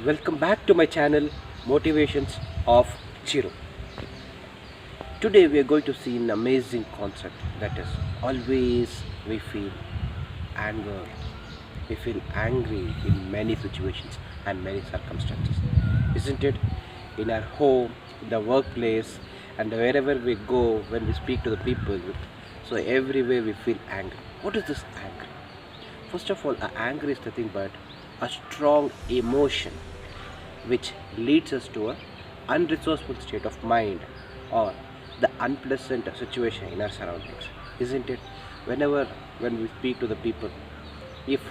Welcome back to my channel Motivations of Zero. Today we are going to see an amazing concept, that is always we feel anger. We feel angry in many situations and many circumstances. Isn't it? In our home, in the workplace, and wherever we go, when we speak to the people, so everywhere we feel angry. What is this anger? First of all, anger is nothing but a strong emotion which leads us to a unresourceful state of mind or the unpleasant situation in our surroundings. Isn't it? When we speak to the people, if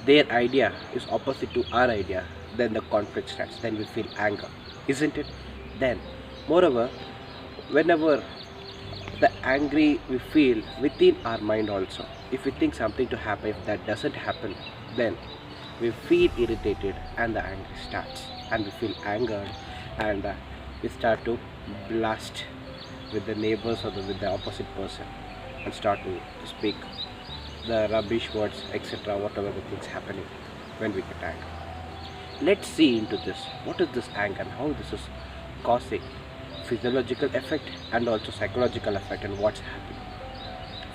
their idea is opposite to our idea, then the conflict starts. Then we feel anger. Isn't it? Then, moreover, whenever the angry we feel within our mind also, if we think something to happen, if that doesn't happen, then we feel irritated and the anger starts, and we feel angered, and we start to blast with the neighbors or with the opposite person and start to speak the rubbish words, etc., whatever the things happening when we get angry. Let's see into this. What is this anger and how this is causing physiological effect and also psychological effect, and what's happening?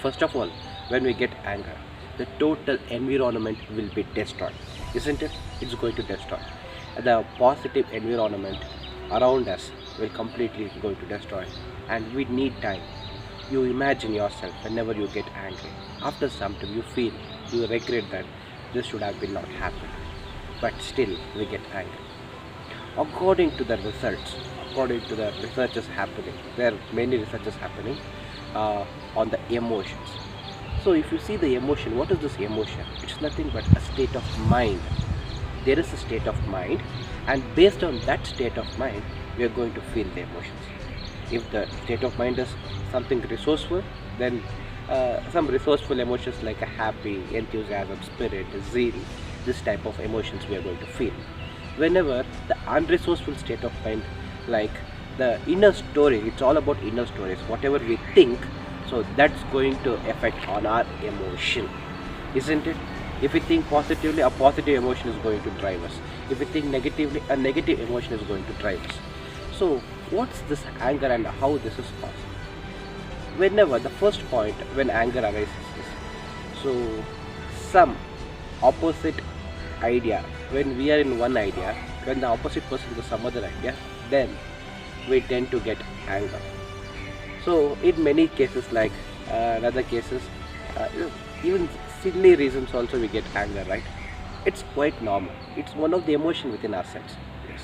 First of all, when we get anger, the total environment will be destroyed. Isn't it? It's going to destroy. The positive environment around us will completely going to destroy, and we need time. You imagine yourself whenever you get angry. After some time you regret that this should have been not happened. But still we get angry. According to the researches happening, there are many researches happening on the emotions. So if you see the emotion, what is this emotion? It's nothing but a state of mind. There is a state of mind, and based on that state of mind, we are going to feel the emotions. If the state of mind is something resourceful, then some resourceful emotions like a happy, enthusiasm, spirit, zeal, this type of emotions we are going to feel. Whenever the unresourceful state of mind, like the inner story, it's all about inner stories. Whatever we think, so that's going to affect on our emotion. Isn't it? If we think positively, a positive emotion is going to drive us. If we think negatively, a negative emotion is going to drive us. So what's this anger and how this is possible? Whenever the first point when anger arises is, so some opposite idea, when we are in one idea, when the opposite person is some other idea, then we tend to get anger. So in many cases, like in other cases, even silly reasons also we get anger, right? It's quite normal. It's one of the emotion within ourselves. Yes.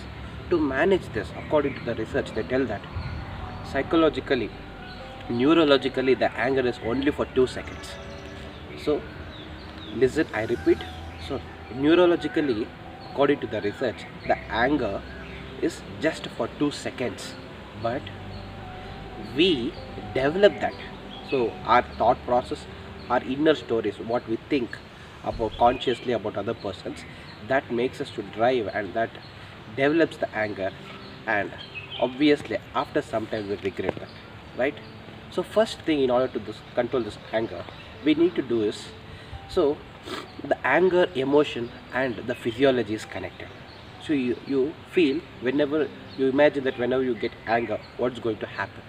To manage this, according to the research, they tell that psychologically, neurologically, the anger is only for 2 seconds. So listen, I repeat. So neurologically, according to the research, the anger is just for 2 seconds, but we develop that. So our thought process, our inner stories, what we think about consciously about other persons, that makes us to drive, and that develops the anger, and obviously after some time we regret that, right? So first thing, in order to control this anger, we need to do is, so the anger emotion and the physiology is connected. So you feel, whenever you imagine that whenever you get anger, what's going to happen?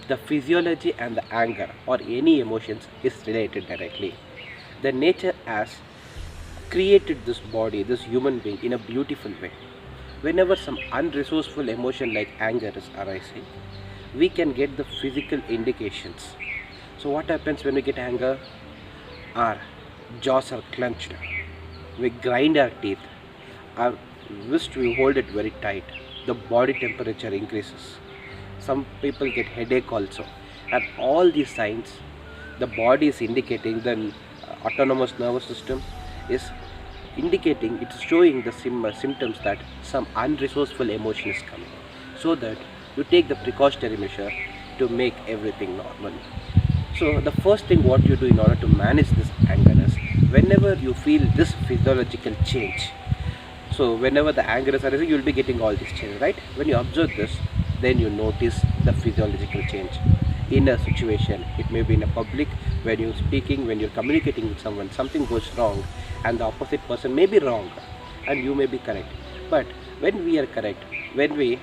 The physiology and the anger or any emotions is related directly. The nature has created this body, this human being, in a beautiful way. Whenever some unresourceful emotion like anger is arising, we can get the physical indications. So what happens when we get anger? Our jaws are clenched, we grind our teeth, our wrist we hold it very tight, the body temperature increases, some people get headache also, and all these signs the body is indicating, the autonomous nervous system is indicating, it's showing the symptoms that some unresourceful emotion is coming, so that you take the precautionary measure to make everything normal. So the first thing what you do in order to manage this anger is, whenever you feel this physiological change, so whenever the anger is arising, you will be getting all these changes, right? When you observe this, then you notice the physiological change in a situation. It may be in a public, when you're speaking, when you're communicating with someone, something goes wrong, and the opposite person may be wrong and you may be correct. But when we are correct, when we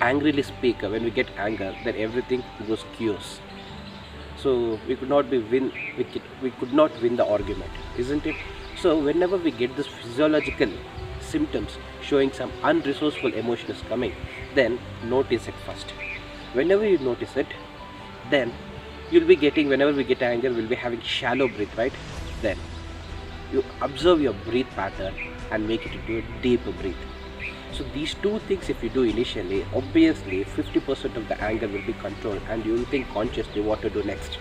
angrily speak, when we get anger, then everything goes chaos. So we could not win the argument, isn't it? So whenever we get this physiological symptoms showing some unresourceful emotion is coming, then notice it first. Whenever you notice it, then you'll be getting, whenever we get anger, we'll be having shallow breath, right? Then you observe your breath pattern and make it into a deeper breath. So these two things, if you do initially, obviously 50% of the anger will be controlled and you will think consciously what to do next.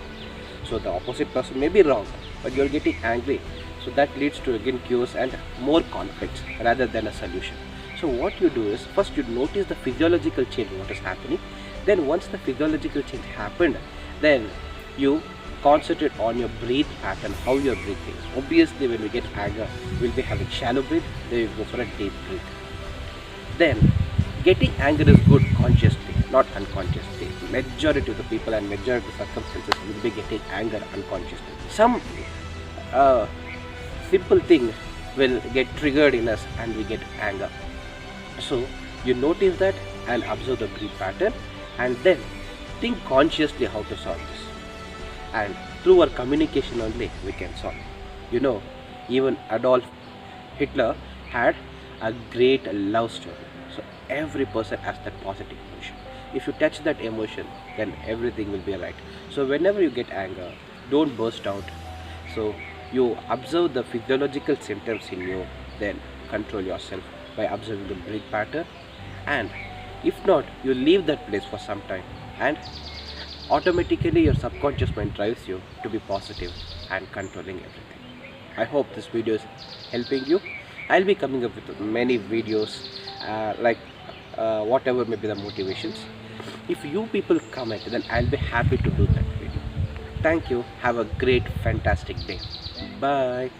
So the opposite person may be wrong, but you're getting angry. So that leads to again chaos and more conflicts rather than a solution. So what you do is, first you notice the physiological change, what is happening. Then once the physiological change happened, then you concentrate on your breath pattern, how you're breathing. Obviously when we get anger, we'll be having shallow breath, then we go for a deep breath. Then getting anger is good consciously, not unconsciously. Majority of the people and majority of the circumstances will be getting anger unconsciously. Some simple thing will get triggered in us and we get anger. So you notice that and observe the breath pattern and then think consciously how to solve this. And through our communication only we can solve. You know, even Adolf Hitler had a great love story. So every person has that positive emotion. If you touch that emotion, then everything will be right. So whenever you get anger, don't burst out. So you observe the physiological symptoms in you, then control yourself by observing the breath pattern. And if not, you leave that place for some time and automatically your subconscious mind drives you to be positive and controlling everything. I hope this video is helping you. I'll be coming up with many videos whatever may be the motivations. If you people comment, then I'll be happy to do that video. Thank you. Have a great fantastic day. Bye.